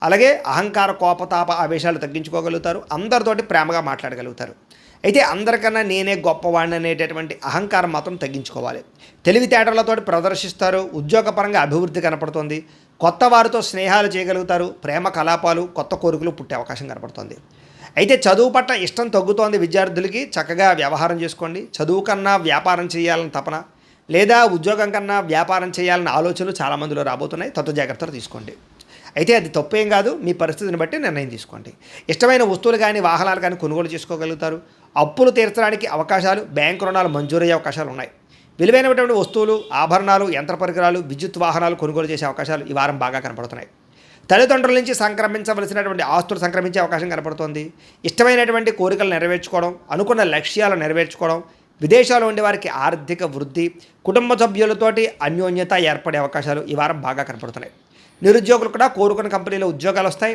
అలాగే అహంకార, కోపతాప ఆవేశాలు తగ్గించుకోగలుగుతారు. అందరితోటి ప్రేమగా మాట్లాడగలుగుతారు. అయితే అందరికన్నా నేనే గొప్పవాడిని అనేటటువంటి అహంకారం మాత్రం తగ్గించుకోవాలి. తెలివితేటలతోటి ప్రదర్శిస్తారు. ఉద్యోగపరంగా అభివృద్ధి కనపడుతుంది. కొత్త వారితో స్నేహాలు చేయగలుగుతారు. ప్రేమ కలాపాలు, కొత్త కోరికలు పుట్టే అవకాశం కనపడుతుంది. అయితే చదువు పట్ల ఇష్టం తగ్గుతోంది విద్యార్థులకి. చక్కగా వ్యవహారం చేసుకోండి. చదువు కన్నా వ్యాపారం చేయాలని తపన, లేదా ఉద్యోగం కన్నా వ్యాపారం చేయాలన్న ఆలోచనలు చాలామందిలో రాబోతున్నాయి. జాగ్రత్తలు తీసుకోండి. అయితే అది తప్పేం కాదు. మీ పరిస్థితిని బట్టి నిర్ణయం తీసుకోండి. ఇష్టమైన వస్తువులు కానీ, వాహనాలు కానీ కొనుగోలు చేసుకోగలుగుతారు. అప్పులు తీర్చడానికి అవకాశాలు, బ్యాంకు రుణాలు మంజూరయ్యే అవకాశాలు ఉన్నాయి. విలువైనటువంటి వస్తువులు, ఆభరణాలు, యంత్ర పరికరాలు, విద్యుత్ వాహనాలు కొనుగోలు చేసే అవకాశాలు ఈ వారం బాగా కనపడుతున్నాయి. తల్లిదండ్రుల నుంచి సంక్రమించవలసినటువంటి ఆస్తులు సంక్రమించే అవకాశం కనపడుతోంది. ఇష్టమైనటువంటి కోరికలు నెరవేర్చుకోవడం, అనుకున్న లక్ష్యాలు నెరవేర్చుకోవడం, విదేశాల్లో ఉండే వారికి ఆర్థిక వృద్ధి, కుటుంబ సభ్యులతోటి అన్యోన్యత ఏర్పడే అవకాశాలు ఈ వారం బాగా కనపడుతున్నాయి. నిరుద్యోగులు కూడా కోరుకున్న కంపెనీలో ఉద్యోగాలు వస్తాయి.